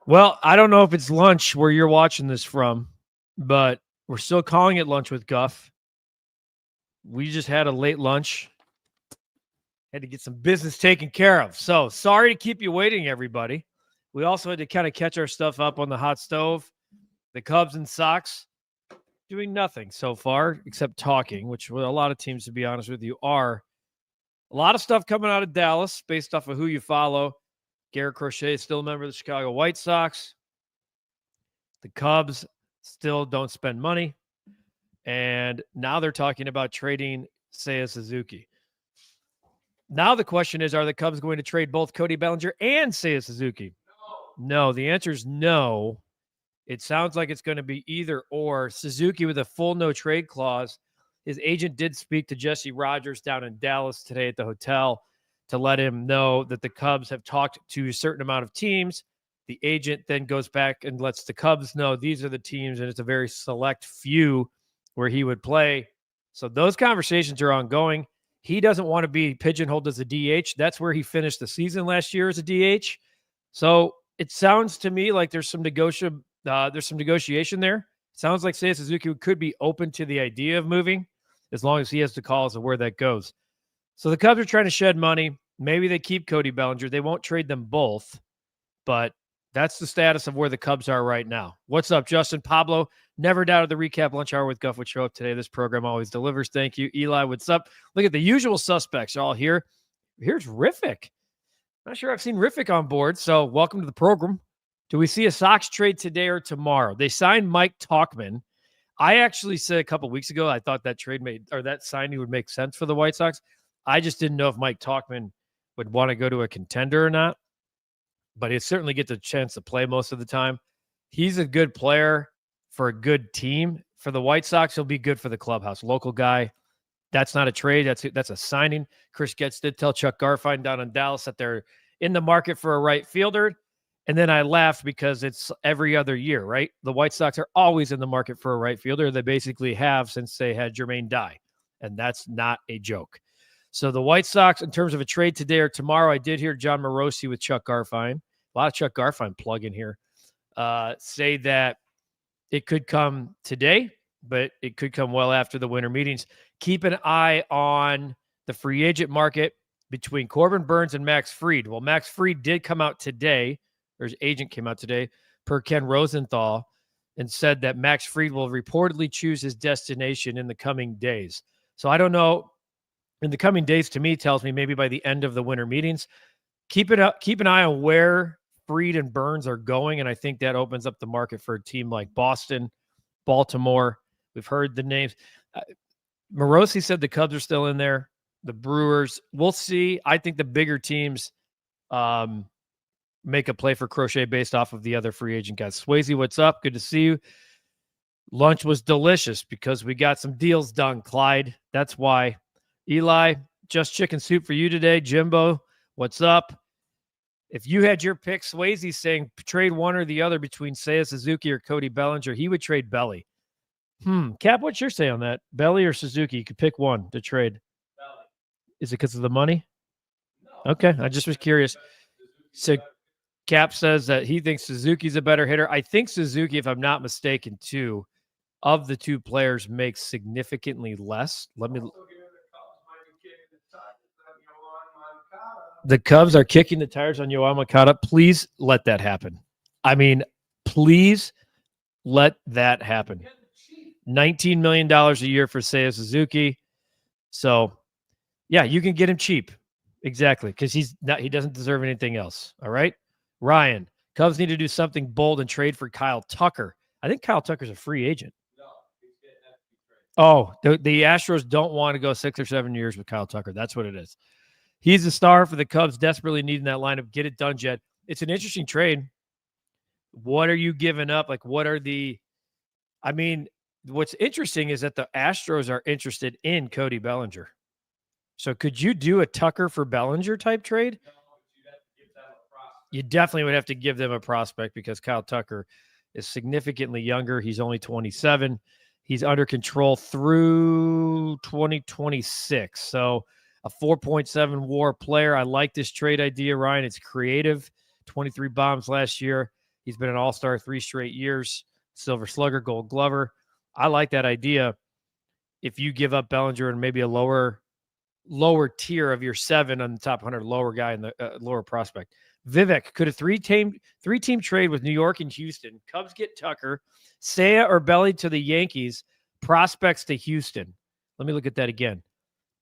Well, I don't know if it's lunch where you're watching this from, but we're still calling it lunch with Guff. We just had a late lunch. Had to get some business taken care of. So sorry to keep you waiting, everybody. We also had to kind of catch our stuff up on the hot stove. The Cubs and Sox doing nothing so far except talking, which a lot of teams, to be honest with you, are. A lot of stuff coming out of Dallas based off of who you follow. Garrett Crochet is still a member of the Chicago White Sox. The Cubs still don't spend money. And now they're talking about trading Seiya Suzuki. Now the question is, are the Cubs going to trade both Cody Bellinger and Seiya Suzuki? No, the answer is no. It sounds like it's going to be either or. Suzuki with a full no trade clause. His agent did speak to Jesse Rogers down in Dallas today at the hotel to let him know that the Cubs have talked to a certain amount of teams. The agent then goes back and lets the Cubs know these are the teams, and it's a very select few where he would play. So those conversations are ongoing. He doesn't want to be pigeonholed as a DH. That's where he finished the season last year as a DH. So it sounds to me like there's some negotiation there. It sounds like Seiya Suzuki could be open to the idea of moving as long as he has the calls of where that goes. So the Cubs are trying to shed money. Maybe they keep Cody Bellinger. They won't trade them both, but that's the status of where the Cubs are right now. What's up, Justin? Pablo, never doubted the recap lunch hour with Guff would show up today. This program always delivers. Thank you. Eli, what's up? Look at the usual suspects all here. Here's Riffic. Not sure I've seen Riffic on board, so welcome to the program. Do we see a Sox trade today or tomorrow? They signed Mike Tauchman. I actually said a couple weeks ago I thought that that signing would make sense for the White Sox. I just didn't know if Mike Tauchman would want to go to a contender or not, but he certainly gets a chance to play most of the time. He's a good player for a good team. For the White Sox, he'll be good for the clubhouse. Local guy. That's not a trade. That's a signing. Chris Getz did tell Chuck Garfien down in Dallas that they're in the market for a right fielder. And then I laughed because it's every other year, right? The White Sox are always in the market for a right fielder. They basically have since they had Jermaine Dye. And that's not a joke. So the White Sox, in terms of a trade today or tomorrow, I did hear John Morosi with Chuck Garfien. A lot of Chuck Garfien plug in here. Say that it could come today, but it could come well after the winter meetings. Keep an eye on the free agent market between Corbin Burns and Max Fried. Well, Max Fried did come out today, or his agent came out today, per Ken Rosenthal, and said that Max Fried will reportedly choose his destination in the coming days. So I don't know. In the coming days, to me, tells me maybe by the end of the winter meetings. Keep an eye on where Fried and Burns are going, and I think that opens up the market for a team like Boston, Baltimore. We've heard the names. Morosi said the Cubs are still in there. The Brewers. We'll see. I think the bigger teams make a play for Crochet based off of the other free agent guys. Swayze, what's up? Good to see you. Lunch was delicious because we got some deals done, Clyde. That's why. Eli, just chicken soup for you today. Jimbo, what's up? If you had your pick, Swayze saying trade one or the other between Seiya Suzuki or Cody Bellinger, he would trade Belly. Cap, what's your say on that? Belly or Suzuki? You could pick one to trade. Belly. Is it because of the money? No. Okay, I just was curious. So Cap says that he thinks Suzuki's a better hitter. I think Suzuki, if I'm not mistaken, too, of the two players makes significantly less. The Cubs are kicking the tires on Yoan Moncada. Please let that happen. I mean, please let that happen. $19 million a year for Seiya Suzuki. So, yeah, you can get him cheap. Exactly, because he doesn't deserve anything else. All right? Ryan, Cubs need to do something bold and trade for Kyle Tucker. I think Kyle Tucker's a free agent. No, he's getting that to be traded. The Astros don't want to go 6 or 7 years with Kyle Tucker. That's what it is. He's a star for the Cubs, desperately needing that lineup. Get it done, Jed. It's an interesting trade. What are you giving up? Like, what's interesting is that the Astros are interested in Cody Bellinger. So could you do a Tucker for Bellinger type trade? No, you'd have to give them a prospect. You definitely would have to give them a prospect because Kyle Tucker is significantly younger. He's only 27. He's under control through 2026. So a 4.7 WAR player. I like this trade idea, Ryan. It's creative. 23 bombs last year. He's been an all-star 3 straight years, Silver Slugger, Gold Glover. I like that idea. If you give up Bellinger and maybe a lower tier of your 7 on the top 100, lower guy in the lower prospect. Vivek, could a three-team trade with New York and Houston? Cubs get Tucker, Seiya or Belly to the Yankees, prospects to Houston. Let me look at that again.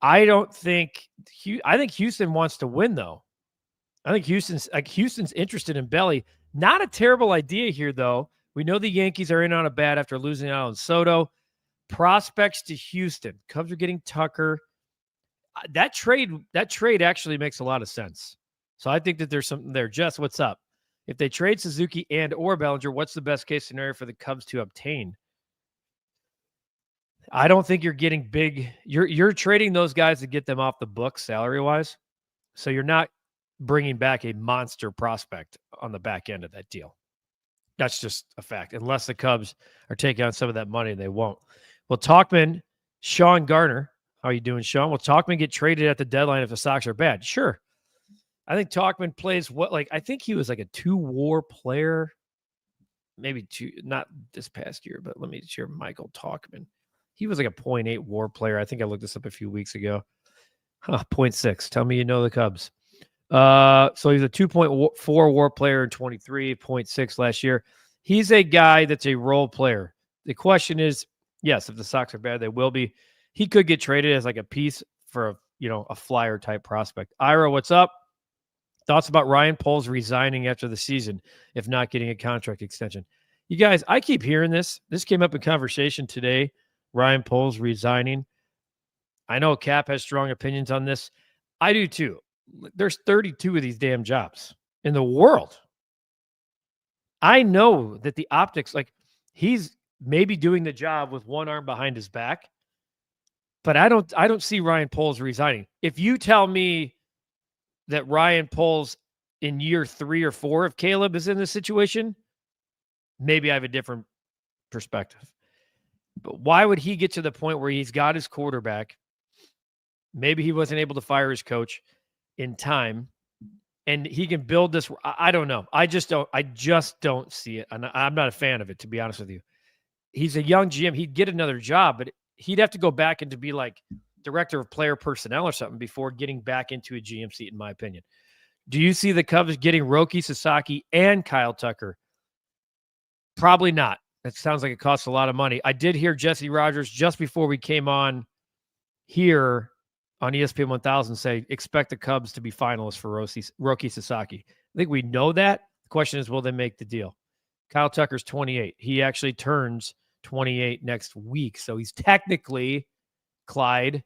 I think Houston wants to win, though. I think Houston's interested in Belly. Not a terrible idea here, though. We know the Yankees are in on a bat after losing out on Soto. Prospects to Houston. Cubs are getting Tucker. That trade actually makes a lot of sense. So I think that there's something there. Jess, what's up? If they trade Suzuki and or Bellinger, what's the best case scenario for the Cubs to obtain? I don't think you're getting big. You're trading those guys to get them off the books salary-wise. So you're not bringing back a monster prospect on the back end of that deal. That's just a fact. Unless the Cubs are taking on some of that money, they won't. Well, Talkman, Sean Garner. How are you doing, Sean? Will Talkman get traded at the deadline if the Sox are bad? Sure. I think Talkman plays I think he was like a 2-WAR player. Maybe 2, not this past year, but let me share Michael Talkman. He was like a 0.8 WAR player. I think I looked this up a few weeks ago. 0.6. Tell me you know the Cubs. So he's a 2.4 WAR player in 23, 0.6 last year. He's a guy that's a role player. The question is, yes, if the Sox are bad, they will be. He could get traded as like a piece for a flyer type prospect. Ira, what's up? Thoughts about Ryan Poles resigning after the season, if not getting a contract extension? You guys, I keep hearing this. This came up in conversation today. Ryan Poles resigning. I know Cap has strong opinions on this. I do too. There's 32 of these damn jobs in the world. I know that the optics, he's maybe doing the job with one arm behind his back, but I don't see Ryan Poles resigning. If you tell me that Ryan Poles in year 3 or 4 of Caleb is in this situation, maybe I have a different perspective. But why would he get to the point where he's got his quarterback? Maybe he wasn't able to fire his coach in time, and he can build this. I don't know. I just don't see it. And I'm not a fan of it, to be honest with you. He's a young GM. He'd get another job, but he'd have to go back into be like director of player personnel or something before getting back into a GM seat, in my opinion. Do you see the Cubs getting Roki Sasaki and Kyle Tucker? Probably not. That sounds like it costs a lot of money. I did hear Jesse Rogers just before we came on here on ESPN 1000 say, expect the Cubs to be finalists for Roki Sasaki. I think we know that. The question is, will they make the deal? Kyle Tucker's 28. He actually turns 28 next week. So he's technically, Clyde,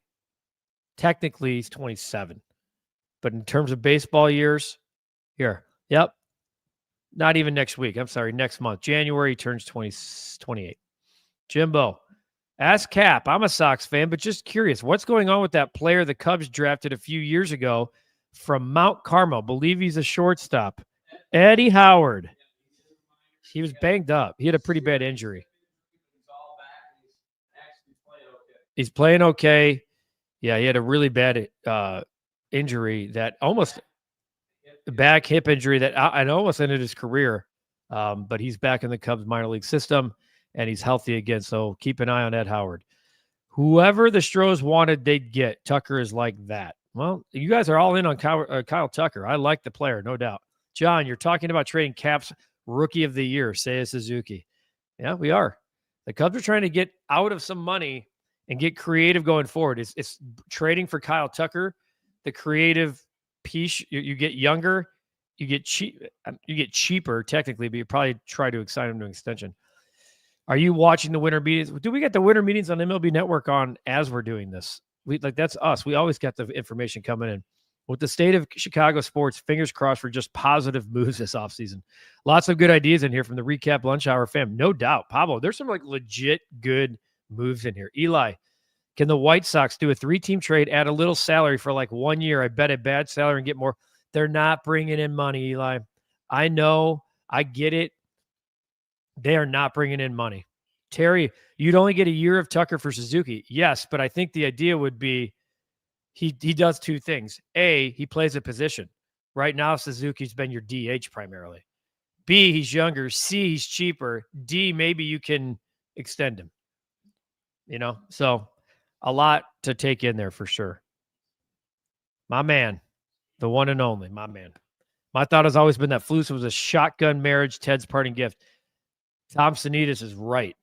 he's 27. But in terms of baseball years, yep. Not even next week. I'm sorry, next month. January, he turns 28. Jimbo, ask Cap. I'm a Sox fan, but just curious. What's going on with that player the Cubs drafted a few years ago from Mount Carmel? Believe he's a shortstop. Eddie Howard. He was banged up. He had a pretty bad injury. He's playing okay. Yeah, he had a really bad injury that almost back hip injury that I almost ended his career. But he's back in the Cubs minor league system and he's healthy again. So keep an eye on Ed Howard. Whoever the Stros wanted, they'd get. Tucker is like that. Well, you guys are all in on Kyle Tucker. I like the player, no doubt. John, you're talking about trading Cap's rookie of the year, Seiya Suzuki. Yeah, we are. The Cubs are trying to get out of some money and get creative going forward. It's trading for Kyle Tucker. The creative piece, you get younger, you get cheaper technically, but you probably try to excite him to an extension. Are you watching the winter meetings? Do we get the winter meetings on MLB Network on as we're doing this? That's us. We always got the information coming in. With the state of Chicago sports, fingers crossed for just positive moves this offseason. Lots of good ideas in here from the Recap Lunch Hour fam. No doubt. Pablo, there's some legit good moves in here. Eli, can the White Sox do a 3-team trade, add a little salary for 1 year? I bet a bad salary and get more. They're not bringing in money, Eli. I know. I get it. They are not bringing in money. Terry, you'd only get a year of Tucker for Suzuki. Yes, but I think the idea would be he does two things. A, he plays a position. Right now, Suzuki's been your DH primarily. B, he's younger. C, he's cheaper. D, maybe you can extend him. So a lot to take in there for sure. My man, the one and only, my man. My thought has always been that Flus was a shotgun marriage, Ted's parting gift. Tom Sanitas is right.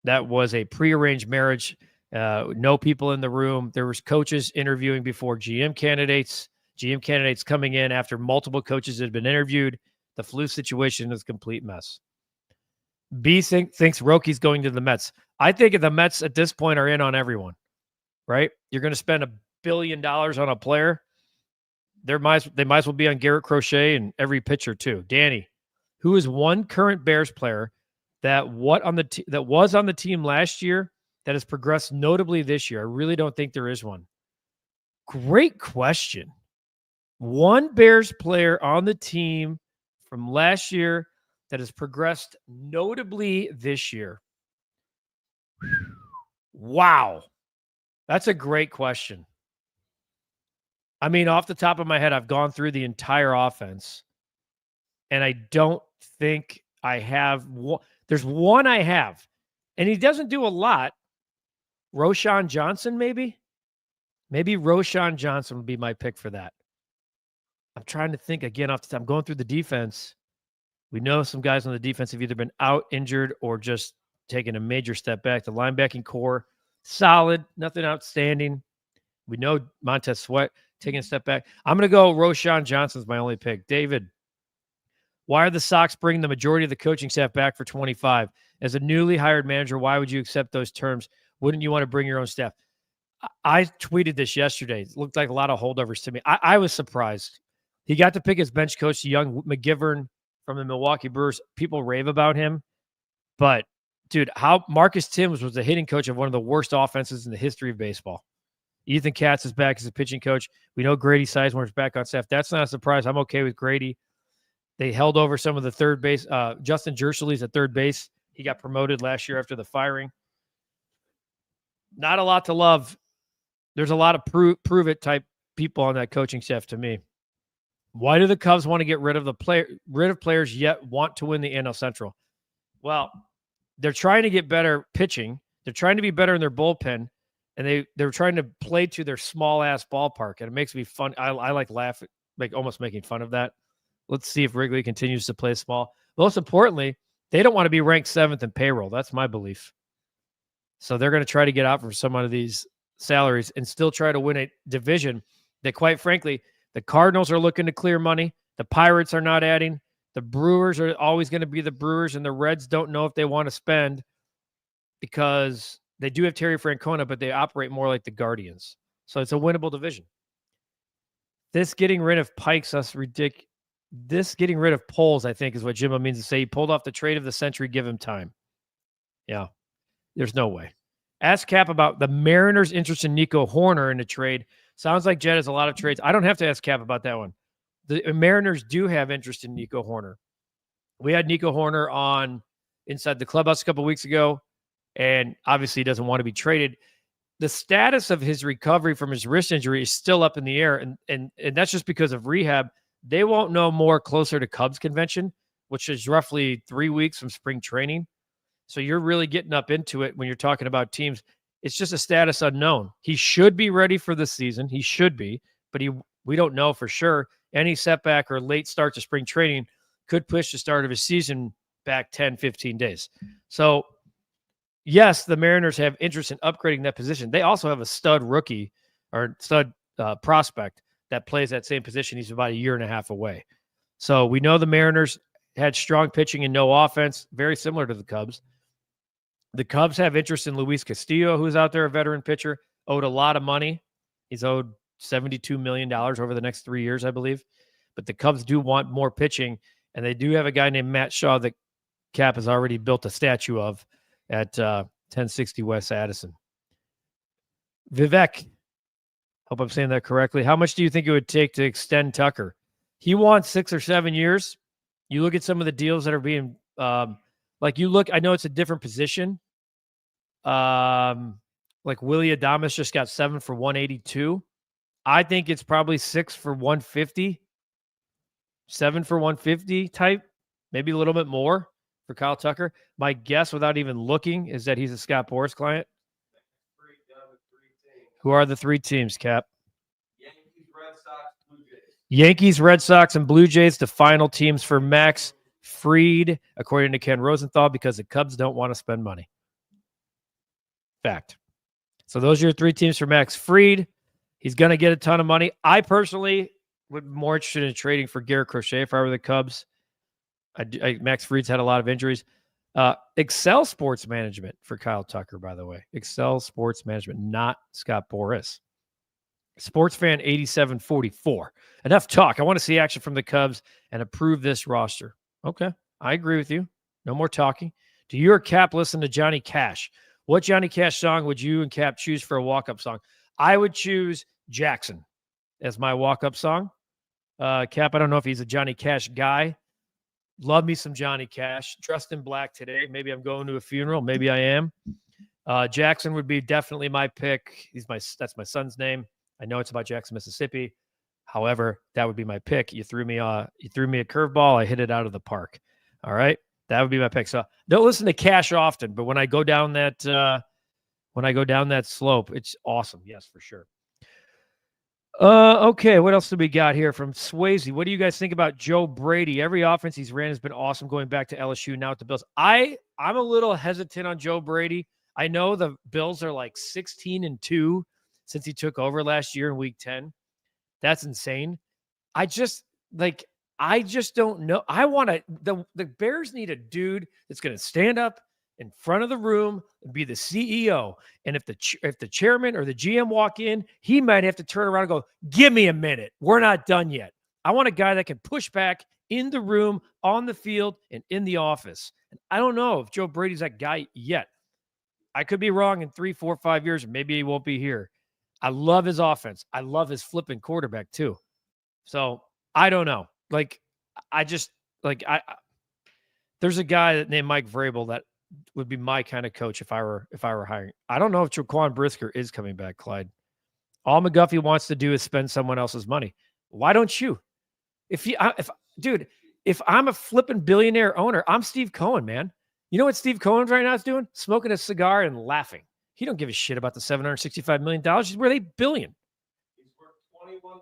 That was a prearranged marriage. No people in the room. There was coaches interviewing before GM candidates. GM candidates coming in after multiple coaches had been interviewed. The Flus situation is a complete mess. B thinks Roki's going to the Mets. I think the Mets at this point are in on everyone, right? You're going to spend $1 billion on a player. They might as well be on Garrett Crochet and every pitcher too. Danny, who is one current Bears player that was on the team last year that has progressed notably this year? I really don't think there is one. Great question. One Bears player on the team from last year that has progressed notably this year. Wow. That's a great question. I mean, off the top of my head, I've gone through the entire offense, and I don't think I have one. There's one I have, and he doesn't do a lot. Roschon Johnson, maybe? Maybe Roschon Johnson would be my pick for that. I'm trying to think again off the top. I'm going through the defense. We know some guys on the defense have either been out, injured, or just taken a major step back. The linebacking core, solid, nothing outstanding. We know Montez Sweat taking a step back. I'm going to go Roschon Johnson's my only pick. David, why are the Sox bringing the majority of the coaching staff back for 25? As a newly hired manager, why would you accept those terms? Wouldn't you want to bring your own staff? I tweeted this yesterday. It looked like a lot of holdovers to me. I was surprised. He got to pick his bench coach, young McGivern from the Milwaukee Brewers. People rave about him. But, dude, how Marcus Timms was the hitting coach of one of the worst offenses in the history of baseball. Ethan Katz is back as a pitching coach. We know Grady Sizemore is back on staff. That's not a surprise. I'm okay with Grady. They held over some of the third base. Justin Jershely's at third base. He got promoted last year after the firing. Not a lot to love. There's a lot of prove it type people on that coaching staff to me. Why do the Cubs want to get rid of players yet want to win the NL Central? Well, they're trying to get better pitching. They're trying to be better in their bullpen. And they're trying to play to their small-ass ballpark, and it makes me fun. I like laughing, like almost making fun of that. Let's see if Wrigley continues to play small. Most importantly, they don't want to be ranked 7th in payroll. That's my belief. So they're going to try to get out from some of these salaries and still try to win a division that, quite frankly, the Cardinals are looking to clear money. The Pirates are not adding. The Brewers are always going to be the Brewers, and the Reds don't know if they want to spend because they do have Terry Francona, but they operate more like the Guardians. So it's a winnable division. This getting rid of Pikes, us ridiculous. This getting rid of Poles, I think, is what Jimbo means to say. He pulled off the trade of the century. Give him time. Yeah, there's no way. Ask Cap about the Mariners' interest in Nico Horner in a trade. Sounds like Jed has a lot of trades. I don't have to ask Cap about that one. The Mariners do have interest in Nico Horner. We had Nico Horner on inside the clubhouse a couple weeks ago. And obviously he doesn't want to be traded. The status of his recovery from his wrist injury is still up in the air, and that's just because of rehab. They won't know more closer to Cubs convention, which is roughly 3 weeks from spring training. So you're really getting up into it when you're talking about teams. It's just a status unknown. He should be ready for the season. He should be, but we don't know for sure. Any setback or late start to spring training could push the start of his season back 10, 15 days. So yes, the Mariners have interest in upgrading that position. They also have a stud rookie or stud prospect that plays that same position. He's about 1.5 years away. So we know the Mariners had strong pitching and no offense, very similar to the Cubs. The Cubs have interest in Luis Castillo, who's out there, a veteran pitcher, owed a lot of money. He's owed $72 million over the next 3 years, I believe. But the Cubs do want more pitching, and they do have a guy named Matt Shaw that Cap has already built a statue of at 1060 West Addison. Vivek, hope I'm saying that correctly. How much do you think it would take to extend Tucker? He wants 6 or 7 years. You look at some of the deals that are being I know it's a different position. Like Willie Adames just got 7 for 182. I think it's probably 6 for 150, 7 for 150 type. maybe a little bit more for Kyle Tucker. My guess, without even looking, is that he's a Scott Boras client. Who are the 3 teams, Cap? Yankees, Red Sox, and Blue Jays, the final teams for Max Fried, according to Ken Rosenthal, because the Cubs don't want to spend money. Fact. So those are your 3 teams for Max Fried. He's going to get a ton of money. I personally would be more interested in trading for Garrett Crochet if I were the Cubs. Max Fried's had a lot of injuries. Excel Sports Management for Kyle Tucker, by the way. Excel Sports Management, not Scott Boras. Sports Fan 8744. Enough talk. I want to see action from the Cubs and approve this roster. Okay, I agree with you. No more talking. Do you or Cap listen to Johnny Cash? What Johnny Cash song would you and Cap choose for a walk-up song? I would choose Jackson as my walk-up song. Cap, I don't know if he's a Johnny Cash guy. Love me some Johnny Cash. Dressed in black today. Maybe I'm going to a funeral. Maybe I am. Jackson would be definitely my pick. That's my son's name. I know it's about Jackson, Mississippi. However, that would be my pick. You threw me a curveball. I hit it out of the park. All right, that would be my pick. So don't listen to Cash often, but when I go down that slope, it's awesome. Yes, for sure. Okay, what else do we got here from Swayze? What do you guys think about Joe Brady? Every offense he's ran has been awesome going back to LSU, now at the Bills. I'm a little hesitant on Joe Brady. I know the Bills are like 16-2 since he took over last year in week 10. That's insane. I just don't know. The Bears need a dude that's going to stand up in front of the room and be the CEO. And if the chairman or the GM walk in, he might have to turn around and go, give me a minute. We're not done yet. I want a guy that can push back in the room, on the field, and in the office. And I don't know if Joe Brady's that guy yet. I could be wrong in 3, 4, 5 years, or maybe he won't be here. I love his offense. I love his flipping quarterback too. So I don't know. There's a guy named Mike Vrabel that would be my kind of coach if I were hiring. I don't know if Jaquan Brisker is coming back, Clyde. All McGuffey wants to do is spend someone else's money. Why don't you? If I'm a flipping billionaire owner, I'm Steve Cohen, man. You know what Steve Cohen right now is doing? Smoking a cigar and laughing. He don't give a shit about the $765 million. He's worth $8 billion. He's worth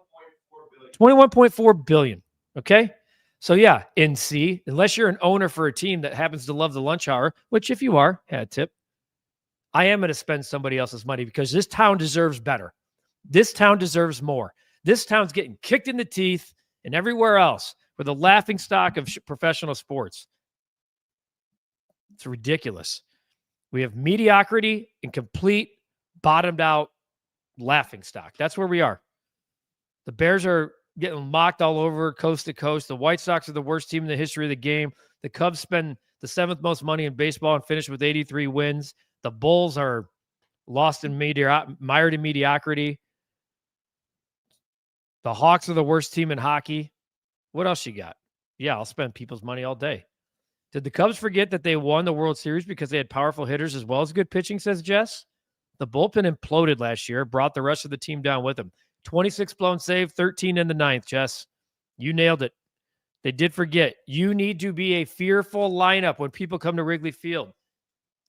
$21.4 billion. Okay? So yeah, NC, unless you're an owner for a team that happens to love the lunch hour, which if you are, tip, I am going to spend somebody else's money because this town deserves better. This town deserves more. This town's getting kicked in the teeth and everywhere else with a laughing stock of professional sports. It's ridiculous. We have mediocrity and complete bottomed out laughing stock. That's where we are. The Bears are getting mocked all over coast to coast. The White Sox are the worst team in the history of the game. The Cubs spend the 7th most money in baseball and finish with 83 wins. The Bulls are mired in mediocrity. The Hawks are the worst team in hockey. What else you got? Yeah, I'll spend people's money all day. Did the Cubs forget that they won the World Series because they had powerful hitters as well as good pitching, says Jess? The bullpen imploded last year, brought the rest of the team down with them. 26 blown save, 13 in the 9th, Jess. You nailed it. They did forget. You need to be a fearful lineup when people come to Wrigley Field.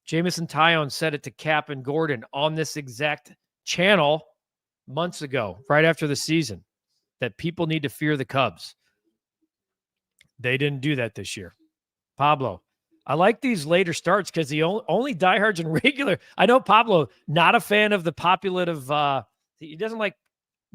Jamison Tyone said it to Cap and Gordon on this exact channel months ago, right after the season, that people need to fear the Cubs. They didn't do that this year. Pablo, I like these later starts because the only diehards and regular. I know Pablo, not a fan of the populative. He doesn't like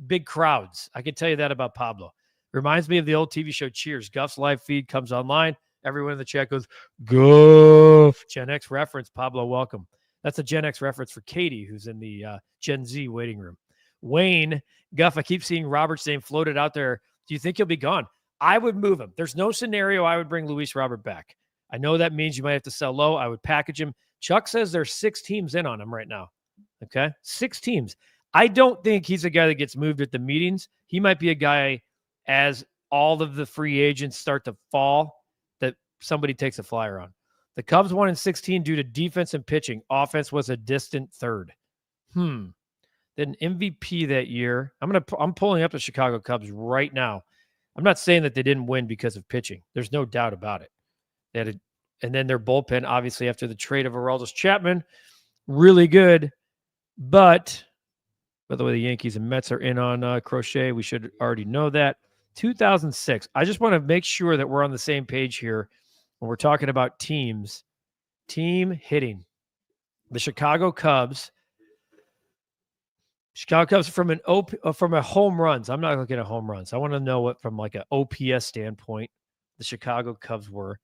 big crowds. I can tell you that about Pablo. Reminds me of the old TV show Cheers. Guff's live feed comes online. Everyone in the chat goes, Guff. Gen X reference. Pablo, welcome. That's a Gen X reference for Katie, who's in the Gen Z waiting room. Wayne, Guff, I keep seeing Robert's name floated out there. Do you think he'll be gone? I would move him. There's no scenario I would bring Luis Robert back. I know that means you might have to sell low. I would package him. Chuck says there's 6 teams in on him right now. Okay? 6 teams. I don't think he's a guy that gets moved at the meetings. He might be a guy as all of the free agents start to fall that somebody takes a flyer on. The Cubs won in 16 due to defense and pitching. Offense was a distant third. Then MVP that year. I'm pulling up the Chicago Cubs right now. I'm not saying that they didn't win because of pitching. There's no doubt about it. And then their bullpen, obviously, after the trade of Aroldis Chapman, really good. But, by the way, the Yankees and Mets are in on Crochet. We should already know that. 2006. I just want to make sure that we're on the same page here when we're talking about teams. Team hitting. The Chicago Cubs from a home runs. I'm not looking at home runs. I want to know what from like an OPS standpoint the Chicago Cubs were.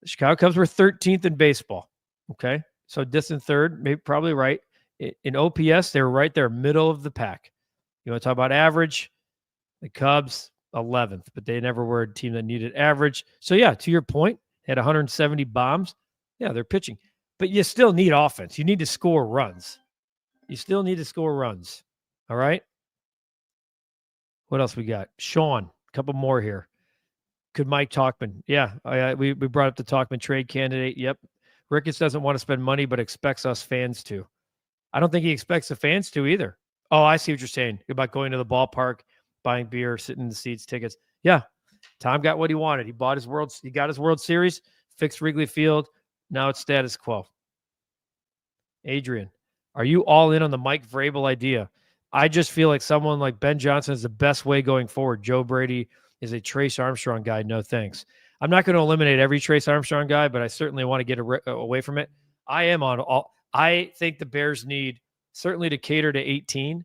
The Chicago Cubs were 13th in baseball. Okay, so distant third, maybe probably right. In OPS, they were right there, middle of the pack. You want to talk about average? The Cubs 11th, but they never were a team that needed average. So yeah, to your point, they had 170 bombs. Yeah, they're pitching, but you still need offense. You need to score runs. You still need to score runs. All right. What else we got? Sean, a couple more here. Could Mike Talkman? Yeah, we brought up the Talkman trade candidate. Yep. Ricketts doesn't want to spend money, but expects us fans to. I don't think he expects the fans to either. Oh, I see what you're saying about going to the ballpark, buying beer, sitting in the seats, tickets. Yeah. Tom got what he wanted. He got his World Series, fixed Wrigley Field. Now it's status quo. Adrian, are you all in on the Mike Vrabel idea? I just feel like someone like Ben Johnson is the best way going forward. Joe Brady is a Trace Armstrong guy. No thanks. I'm not going to eliminate every Trace Armstrong guy, but I certainly want to get away from it. I am on all. I think the Bears need certainly to cater to 18,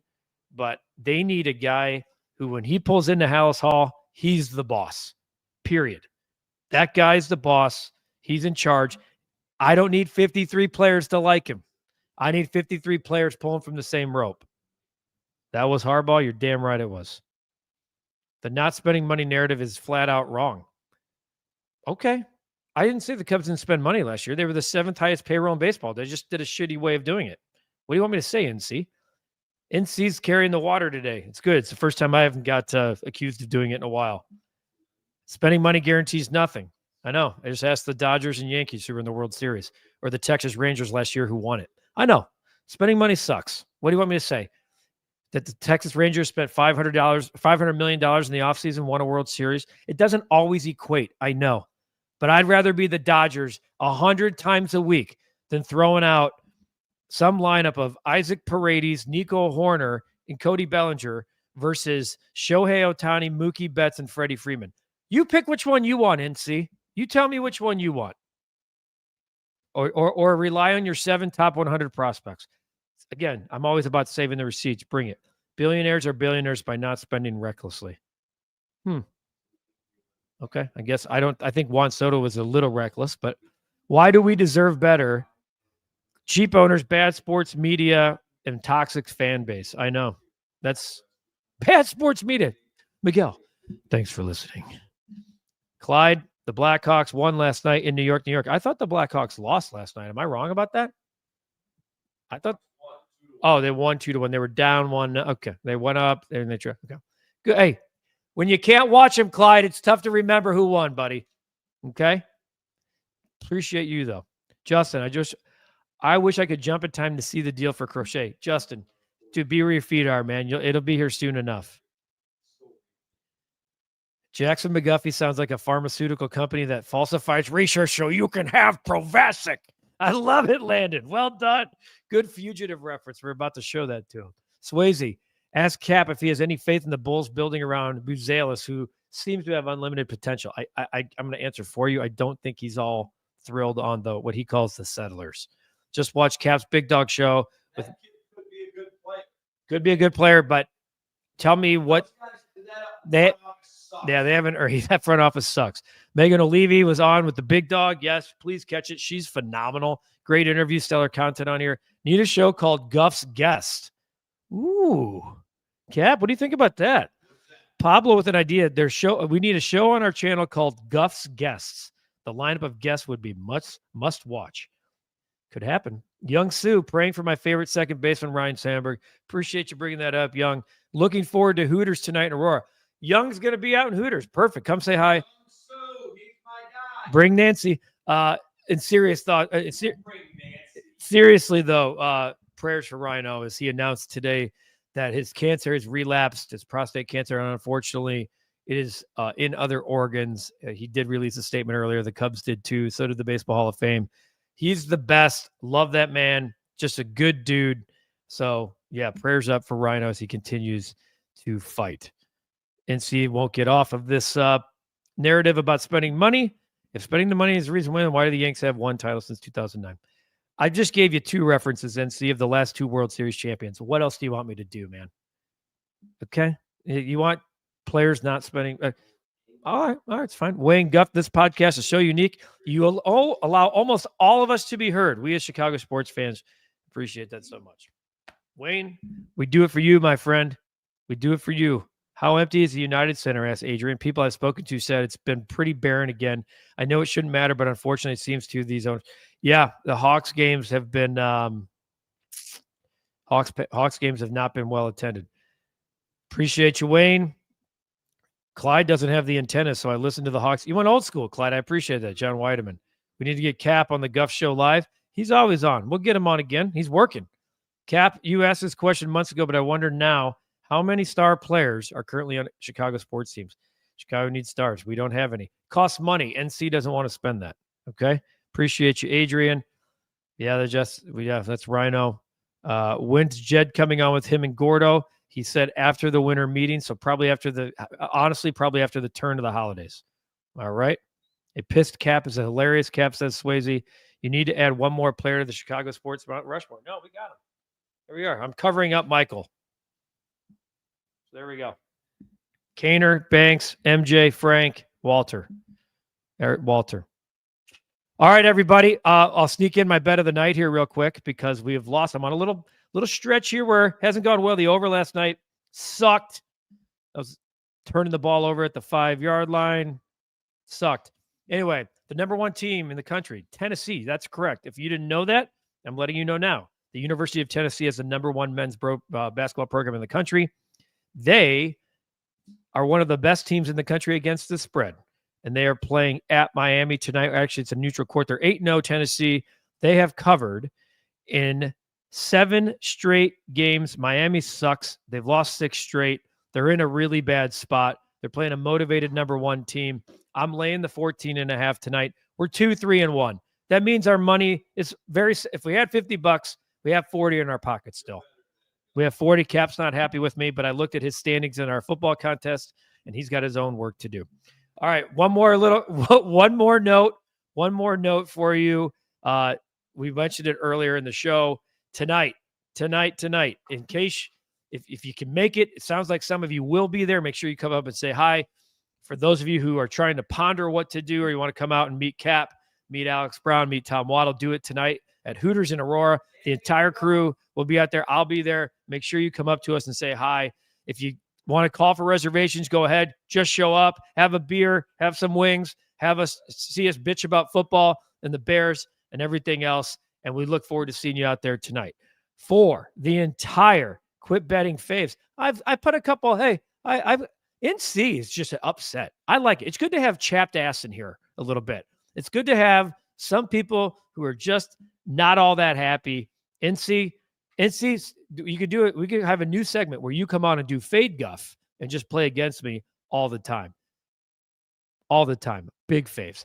but they need a guy who, when he pulls into Hallis Hall, he's the boss, period. That guy's the boss. He's in charge. I don't need 53 players to like him. I need 53 players pulling from the same rope. That was Harbaugh. You're damn right it was. The not spending money narrative is flat out wrong. Okay. I didn't say the Cubs didn't spend money last year. They were the 7th highest payroll in baseball. They just did a shitty way of doing it. What do you want me to say, NC? NC's carrying the water today. It's good. It's the first time I haven't got accused of doing it in a while. Spending money guarantees nothing. I know. I just asked the Dodgers and Yankees who were in the World Series, or the Texas Rangers last year who won it. I know. Spending money sucks. What do you want me to say? That the Texas Rangers spent $500 million in the offseason, won a World Series. It doesn't always equate. I know. But I'd rather be the Dodgers 100 times a week than throwing out some lineup of Isaac Paredes, Nico Horner, and Cody Bellinger versus Shohei Ohtani, Mookie Betts, and Freddie Freeman. You pick which one you want, NC. You tell me which one you want. Or rely on your 7 top 100 prospects. Again, I'm always about saving the receipts. Bring it. Billionaires are billionaires by not spending recklessly. Okay. I think Juan Soto was a little reckless, but why do we deserve better? Cheap owners, bad sports media, and toxic fan base. I know. That's bad sports media. Miguel, thanks for listening. Clyde, the Blackhawks won last night in New York, New York. I thought the Blackhawks lost last night. Am I wrong about that? I thought. Oh, they won 2-1. They were down 1. Okay. They went up and they tried. Okay. Good. Hey, when you can't watch them, Clyde, it's tough to remember who won, buddy. Okay. Appreciate you though. Justin, I wish I could jump in time to see the deal for Crochet. Justin, to be where your feet are, man. It'll be here soon enough. Jackson McGuffey sounds like a pharmaceutical company that falsifies research so you can have Provasic. I love it, Landon. Well done. Good fugitive reference. We're about to show that to him. Swayze, ask Cap if he has any faith in the Bulls building around Buzelis, who seems to have unlimited potential. I'm going to answer for you. I don't think he's all thrilled on what he calls the settlers. Just watch Cap's Big Dog Show. Could be a good player. Could be a good player, but tell me what they haven't, or that front office sucks. Megan O'Leary was on with the Big Dog. Yes, please catch it. She's phenomenal. Great interview, stellar content on here. Need a show called Guff's Guest. Ooh. Cap, what do you think about that? Pablo with an idea. We need a show on our channel called Guff's Guests. The lineup of guests would be must watch. Could happen. Young Sue, praying for my favorite second baseman, Ryne Sandberg. Appreciate you bringing that up, Young. Looking forward to Hooters tonight in Aurora. Young's going to be out in Hooters. Perfect. Come say hi. Sue, he's my guy. Bring Nancy. In serious thought, seriously though, prayers for Rhino as he announced today that his cancer has relapsed. His prostate cancer, unfortunately, It is in other organs. He did release a statement earlier. The Cubs did too. So did the Baseball Hall of Fame. He's the best. Love that man. Just a good dude. So, yeah, prayers up for Ryne as he continues to fight. NC won't get off of this narrative about spending money. If spending the money is the reason why do the Yanks have one title since 2009? I just gave you 2 references, NC, of the last 2 World Series champions. What else do you want me to do, man? Okay. You want players not spending. All right, it's fine. Wayne Guff, this podcast is so unique. You allow almost all of us to be heard. We as Chicago sports fans appreciate that so much. Wayne, we do it for you, my friend. We do it for you. How empty is the United Center? Asked Adrian. People I've spoken to said it's been pretty barren again. I know it shouldn't matter, but unfortunately, it seems to these owners. Yeah, the Hawks games have been Hawks games have not been well attended. Appreciate you, Wayne. Clyde doesn't have the antenna, so I listened to the Hawks. You went old school, Clyde. I appreciate that. John Weideman. We need to get Cap on the Guff Show live. He's always on. We'll get him on again. He's working. Cap, you asked this question months ago, but I wonder now, how many star players are currently on Chicago sports teams? Chicago needs stars. We don't have any. Costs money. NC doesn't want to spend that. Okay? Appreciate you, Adrian. Yeah, that's Rhino. When's Jed coming on with him and Gordo? He said after the winter meeting, so probably after the turn of the holidays. All right? A pissed Cap is a hilarious Cap, says Swayze. You need to add one more player to the Chicago sports Rushmore. No, we got him. Here we are. I'm covering up Michael. There we go. Kaner, Banks, MJ, Frank, Walter. Eric Walter. All right, everybody. I'll sneak in my bet of the night here real quick because we have lost. I'm on a little stretch here where it hasn't gone well. The over last night sucked. I was turning the ball over at the 5-yard line. Sucked. Anyway, the number 1 team in the country, Tennessee. That's correct. If you didn't know that, I'm letting you know now. The University of Tennessee is the number 1 men's basketball program in the country. They are one of the best teams in the country against the spread, and they are playing at Miami tonight. Actually, it's a neutral court. They're 8-0 Tennessee. They have covered in 7 straight games. Miami sucks. They've lost 6 straight. They're in a really bad spot. They're playing a motivated number 1 team. I'm laying the 14.5 tonight. We're 2-3-1. That means our money is if we had $50, we have 40 in our pocket still. We have 40. Cap's not happy with me, but I looked at his standings in our football contest, and he's got his own work to do. All right, one more note for you. We mentioned it earlier in the show. Tonight. In case if you can make it, it sounds like some of you will be there. Make sure you come up and say hi. For those of you who are trying to ponder what to do, or you want to come out and meet Cap, meet Alex Brown, meet Tom Waddle, do it tonight at Hooters in Aurora. The entire crew will be out there. I'll be there. Make sure you come up to us and say hi. If you want to call for reservations, go ahead. Just show up, have a beer, have some wings, see us bitch about football and the Bears and everything else. And we look forward to seeing you out there tonight. For the entire Quit Betting Faves, I put a couple, NC is just upset. I like it. It's good to have chapped ass in here a little bit. It's good to have some people who are just not all that happy. NC, you could do it. We could have a new segment where you come on and do Fade Guff and just play against me all the time. All the time. Big faves.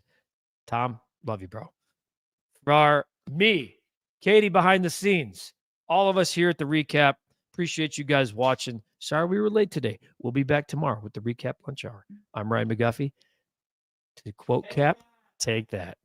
Tom, love you, bro. For me, Katie behind the scenes, all of us here at the Recap, appreciate you guys watching. Sorry we were late today. We'll be back tomorrow with the Recap Lunch Hour. I'm Ryne McGuffey. To quote Cap, take that.